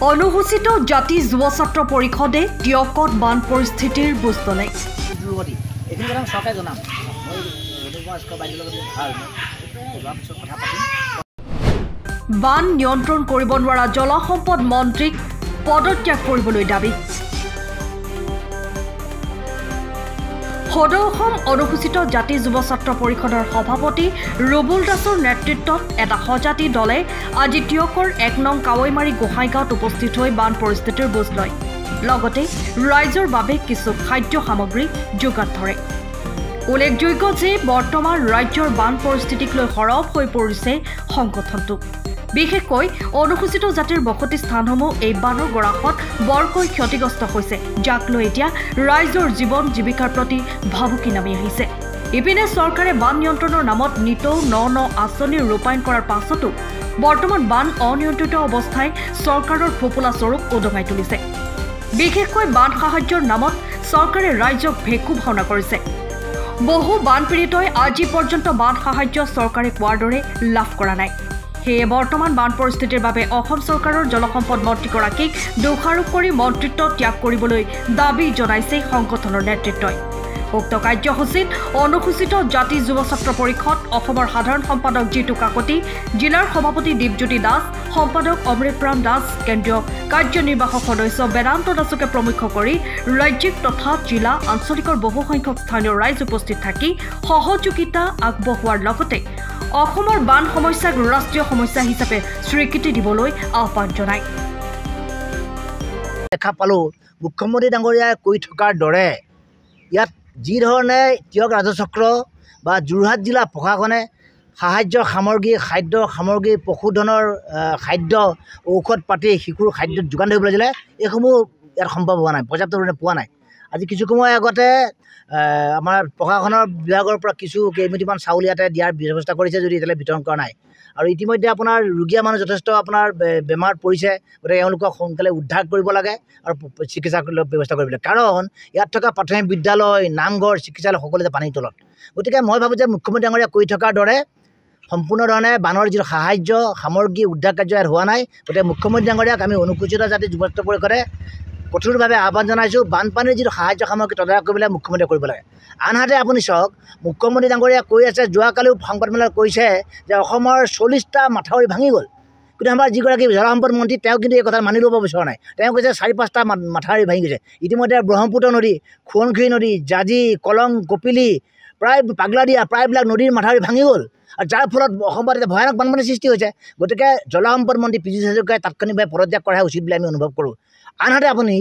অনুসূচিত জাতি যুৱ ছাত্ৰ পৰিষদে টিয়কত বান পৰিস্থিতিৰ বুজ ল'লে। বান নিয়ন্ত্ৰণ কৰিব নোৱাৰা জলসম্পদ মন্ত্ৰীক পদত্যাগ কৰিবলৈ দাবী। সদৌ অসম অনুসূচিত জাতি যুৱ ছাত্ৰ পৰিষদৰ সভাপতি ৰুবুল দাসৰ নেতৃত্বত এটা সজাতি দলে আজি টিয়কৰ ১ নং কাৱৈমাৰী গোহাঁইগাঁৱত উপস্থিত হৈ বান পৰিস্থিতিৰ বুজ লয়। লগতে ৰাইজৰ বাবে কিছু খাদ্য সামগ্ৰী যোগান ধৰে। উল্লেখযোগ্য যে বৰ্তমান ৰাজ্যৰ বান পৰিস্থিতিক লৈ সৰব হৈ পৰিছে সংগঠনটো। বিশেষকৈ অনুসূচিত জাতিৰ বসতি স্থানসমূহ এই বানৰ গৰাহত বৰকৈ ক্ষতিগ্ৰস্ত হৈছে, যাক লৈ এতিয়া ৰাইজৰ জীৱন জীৱিকাৰ প্ৰতি ভাবুকি নামি আহিছে। ইপিনে চৰকাৰে বান নিয়ন্ত্ৰণৰ নামত নিতৌ ন আঁচনি ৰূপায়ণ কৰাৰ পাছতো বৰ্তমান বান অনিয়ন্ত্ৰিত অৱস্থাই চৰকাৰৰ ফোপোলা স্বৰূপ উদঙাই তুলিছে। বিশেষকৈ বান সাহায্যৰ নামত চৰকাৰে ৰাইজক ভেকু ভাওনা কৰিছে। বহু বানপীড়িতই আজি পৰ্যন্ত বান সাহায্য চৰকাৰে কোৱাৰ দৰে লাভ কৰা নাই। সেয়ে বৰ্তমান বান পৰিস্থিতিৰ বাবে অসম চৰকাৰৰ জলসম্পদ মন্ত্ৰীগৰাকীক দোষাৰোপ কৰি মন্ত্ৰিত্ব ত্যাগ কৰিবলৈ দাবী জনাইছে সংগঠনৰ নেতৃত্বই। উক্ত কাৰ্যসূচীত অনুসূচিত জাতি যুৱ ছাত্ৰ পৰিষদ, অসমৰ সাধাৰণ সম্পাদক জিতু কাকতি, জিলাৰ সভাপতি দীপজ্যোতি দাস, সম্পাদক অমৃতৰাম দাস, কেন্দ্ৰীয় কাৰ্যনিৰ্বাহক সদস্য বেদান্ত দাসকে প্ৰমুখ্য কৰি ৰাজ্যিক তথা জিলা আঞ্চলিকৰ বহুসংখ্যক স্থানীয় ৰাইজ উপস্থিত থাকি সহযোগিতা আগবঢ়োৱাৰ লগতে অসমৰ বান সমস্যাক ৰাষ্ট্ৰীয় সমস্যা হিচাপে স্বীকৃতি দিবলৈ আহ্বান জনায়। দেখা পালোঁ মুখ্যমন্ত্ৰী ডাঙৰীয়াই কৈ থকাৰ দৰে ইয়াত যি ধৰণে টিয়ক ৰাজচক্ৰ বা যোৰহাট জিলা প্ৰশাসনে সাহায্য সামগ্ৰী, খাদ্য সামগ্ৰী, পশুধনৰ খাদ্য, ঔষধ পাতি, শিশুৰ খাদ্য যোগান ধৰিবলৈ দিলে, এইসমূহ ইয়াত সম্ভৱ হোৱা নাই, পৰ্যাপ্ত ধৰণে পোৱা নাই। আজি কিছু সময় আগতে আমাৰ প্ৰশাসনৰ বিভাগৰ পৰা কিছু কেইমুঠিমান চাউল ইয়াতে দিয়াৰ ব্যৱস্থা কৰিছে, যদি এতিয়ালৈ বিতৰণ কৰা নাই। আৰু ইতিমধ্যে আপোনাৰ ৰোগীয়া মানুহ যথেষ্ট আপোনাৰ বেমাৰত পৰিছে, গতিকে এওঁলোকক সোনকালে উদ্ধাৰ কৰিব লাগে আৰু চিকিৎসা ব্যৱস্থা কৰিব লাগে। কাৰণ ইয়াত থকা প্ৰাথমিক বিদ্যালয়, নামঘৰ, চিকিৎসালয় সকলোতে পানীৰ তলত। গতিকে মই ভাবোঁ যে মুখ্যমন্ত্ৰী ডাঙৰীয়াই কৈ থকাৰ দৰে সম্পূৰ্ণ ধৰণে বানৰ যিটো সাহায্য সামগ্ৰী উদ্ধাৰ কাৰ্য ইয়াত হোৱা নাই। গতিকে মুখ্যমন্ত্ৰী ডাঙৰীয়াক আমি অনুসূচিত জাতি যুৱ ছাত্ৰ পৰিষদে কঠোৰভাৱে আহ্বান জনাইছোঁ, বানপানীৰ যিটো সাহায্য সামগ্ৰী তদাৰক কৰিবলৈ মুখ্যমন্ত্ৰীয়ে কৰিব লাগে। আনহাতে আপুনি চাওক, মুখ্যমন্ত্ৰী ডাঙৰীয়াই কৈ আছে, যোৱাকালিও সংবাদমেলত কৈছে যে অসমৰ 40টা মাথাউৰি ভাঙি গ'ল। কিন্তু আমাৰ যিগৰাকী জলসম্পদ মন্ত্ৰী তেওঁ কিন্তু এই কথা মানি ল'ব বিচৰা নাই। তেওঁ কৈছে 4-5টা মাথাউৰি ভাঙি গৈছে। ইতিমধ্যে ব্ৰহ্মপুত্ৰ নদী, সোৱণশিৰি নদী, জাঁজি, কলং, কপিলি, প্ৰায় পাগলাদিয়া, প্ৰায়বিলাক নদীৰ মাথাউৰি ভাঙি গ'ল, আৰু যাৰ ফলত অসমত এতিয়া ভয়ানক বানপানীৰ সৃষ্টি হৈছে। গতিকে জলসম্পদ মন্ত্ৰী পীযুষ হাজৰিকাই তাৎক্ষণিকভাৱে পদত্যাগ কৰাহে উচিত বুলি আমি অনুভৱ কৰোঁ। আনহাতে আপুনি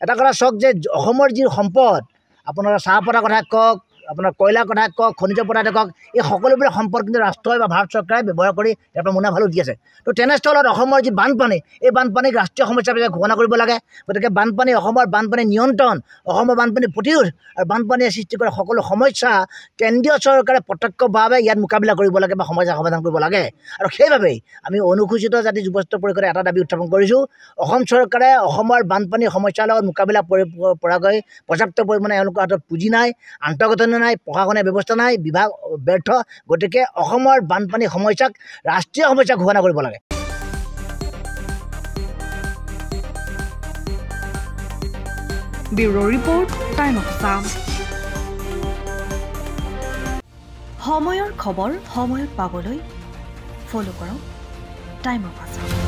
এটা কথা চাওক যে অসমৰ যি সম্পদ, আপোনাৰ চাহপাতৰ কথা কওক, আপোনাৰ কয়লাৰ কথা কওক, খনিজ পদাৰ্থ কওক, এই সকলোবিলাক সম্পদ কিন্তু ৰাষ্ট্ৰই বা ভাৰত চৰকাৰে ব্যৱহাৰ কৰি ইয়াৰ পৰা মুনাফা দি আছে। তো তেনেস্থলত অসমৰ যি বানপানী, এই বানপানীক ৰাষ্ট্ৰীয় সমস্যা হিচাপে ঘোষণা কৰিব লাগে। গতিকে বানপানী, অসমৰ বানপানী নিয়ন্ত্ৰণ, অসমৰ বানপানী প্ৰতিৰোধ আৰু বানপানীয়ে সৃষ্টি কৰা সকলো সমস্যা কেন্দ্ৰীয় চৰকাৰে প্ৰত্যক্ষভাৱে ইয়াত মোকাবিলা কৰিব লাগে বা সমস্যা সমাধান কৰিব লাগে। আৰু সেইবাবেই আমি অনুসূচিত জাতি যুৱ ছাত্ৰ পৰিষদে এটা দাবী উত্থাপন কৰিছোঁ, অসম চৰকাৰে অসমৰ বানপানীৰ সমস্যাৰ লগত মোকাবিলা পৰাকৈ পৰ্যাপ্ত পৰিমাণে এওঁলোকৰ হাতত পুঁজি নাই, আন্তঃগাঁথনি নাই, প্ৰশাসনীয় ব্যৱস্থা নাই, বিভাগ ব্যৰ্থ। গতিকে অসমৰ বানপানী সমস্যাক ৰাষ্ট্ৰীয় সমস্যা ঘোষণা কৰিব লাগে। Bureau report, time of Assam. সময়ৰ খবৰ সময়ত পাবলৈ ফ'ল' কৰক টাইম অফ আছাম।